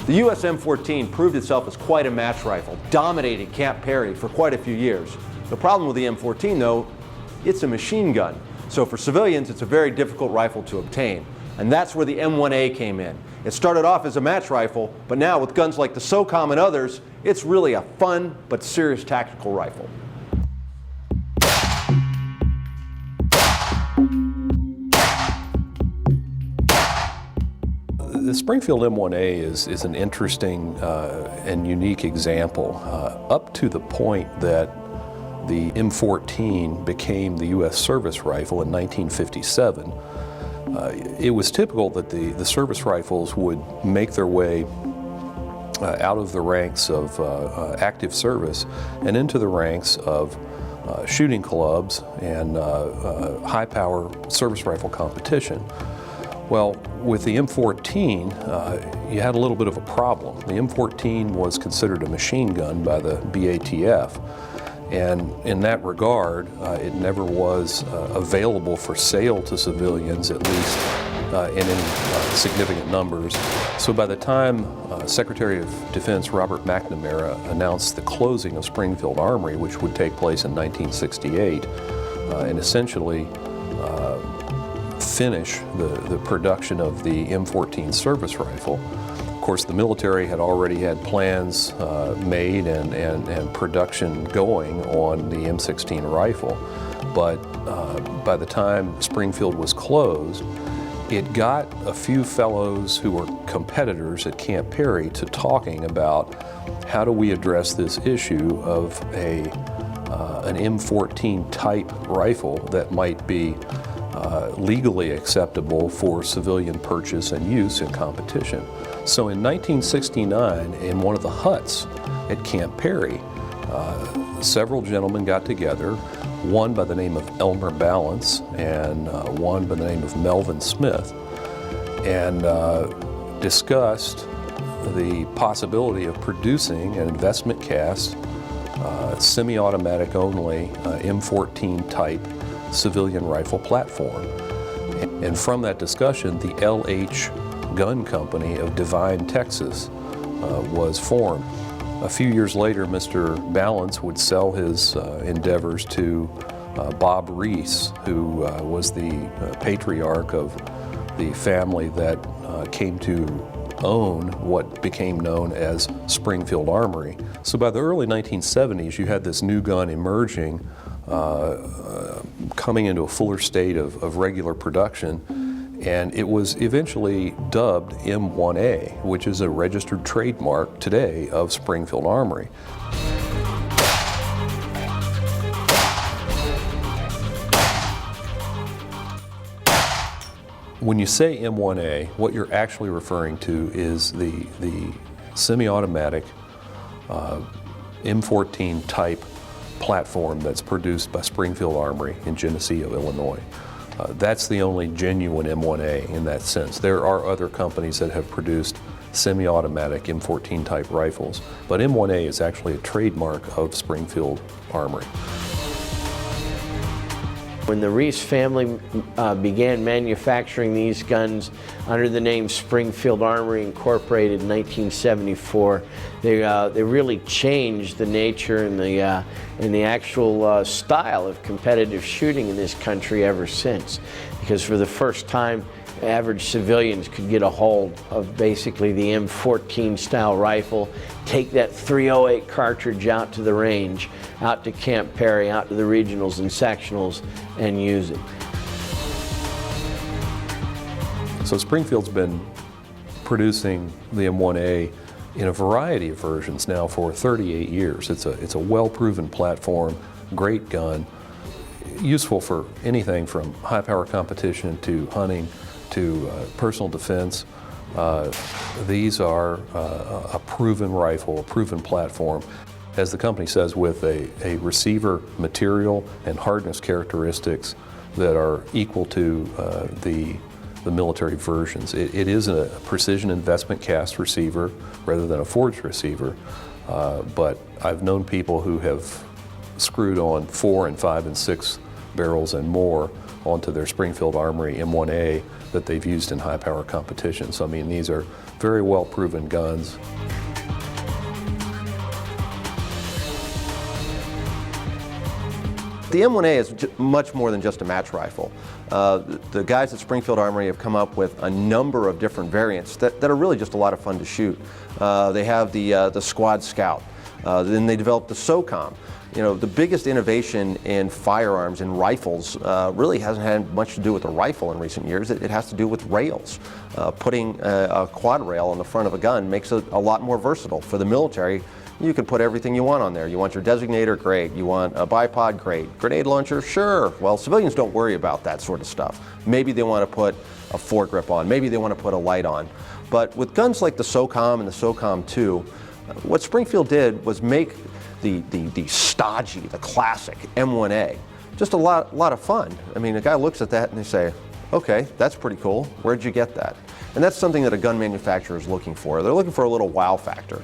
The US M14 proved itself as quite a match rifle, dominating Camp Perry for quite a few years. The problem with the M14 though, it's a machine gun. So for civilians, it's a very difficult rifle to obtain. And that's where the M1A came in. It started off as a match rifle, but now with guns like the SOCOM and others, it's really a fun but serious tactical rifle. The Springfield M1A is an interesting and unique example, up to the point that the M14 became the U.S. service rifle in 1957. It was typical that the service rifles would make their way out of the ranks of active service and into the ranks of shooting clubs and high-power service rifle competition. Well, with the M14, you had a little bit of a problem. The M14 was considered a machine gun by the BATF, and in that regard, it never was available for sale to civilians, at least in any significant numbers. So by the time Secretary of Defense Robert McNamara announced the closing of Springfield Armory, which would take place in 1968, and essentially finish the production of the M14 service rifle. Of course, the military had already had plans made and production going on the M16 rifle, but by the time Springfield was closed, it got a few fellows who were competitors at Camp Perry to talking about how do we address this issue of an M14 type rifle that might be legally acceptable for civilian purchase and use in competition. So in 1969, in one of the huts at Camp Perry, several gentlemen got together, one by the name of Elmer Balance and one by the name of Melvin Smith, and discussed the possibility of producing an investment cast, semi-automatic only M14 type civilian rifle platform. And from that discussion, the LH Gun Company of Devine, Texas was formed. A few years later, Mr. Balance would sell his endeavors to Bob Reese, who was the patriarch of the family that came to own what became known as Springfield Armory. So by the early 1970s, you had this new gun emerging, coming into a fuller state of regular production, and it was eventually dubbed M1A, which is a registered trademark today of Springfield Armory. When you say M1A, what you're actually referring to is the semi-automatic M14 type platform that's produced by Springfield Armory in Geneseo, Illinois. That's the only genuine M1A in that sense. There are other companies that have produced semi-automatic M14 type rifles, but M1A is actually a trademark of Springfield Armory. When the Reese family began manufacturing these guns under the name Springfield Armory Incorporated in 1974, they really changed the nature and the actual style of competitive shooting in this country ever since. Because for the first time, average civilians could get a hold of basically the M14 style rifle, take that .308 cartridge out to the range, out to Camp Perry, out to the regionals and sectionals, and use it. So Springfield's been producing the M1A in a variety of versions now for 38 years. It's a well-proven platform, great gun, useful for anything from high-power competition to hunting to personal defense. These are a proven rifle, a proven platform, as the company says, with a receiver material and hardness characteristics that are equal to the military versions. It is a precision investment cast receiver rather than a forged receiver, but I've known people who have screwed on 4 and 5 and 6 barrels and more onto their Springfield Armory M1A that they've used in high power competition. So I mean, these are very well proven guns. The M1A is much more than just a match rifle. The guys at Springfield Armory have come up with a number of different variants that are really just a lot of fun to shoot. They have the Squad Scout. Then they developed the SOCOM. You know, the biggest innovation in firearms and rifles really hasn't had much to do with the rifle in recent years. It has to do with rails. Putting a quad rail on the front of a gun makes it a lot more versatile. For the military, you can put everything you want on there. You want your designator, great. You want a bipod, great. Grenade launcher, sure. Well, civilians don't worry about that sort of stuff. Maybe they want to put a foregrip on. Maybe they want to put a light on. But with guns like the SOCOM and the SOCOM 2, what Springfield did was make the stodgy, the classic M1A just a lot of fun. I mean, a guy looks at that and they say, okay, that's pretty cool. Where'd you get that? And that's something that a gun manufacturer is looking for. They're looking for a little wow factor.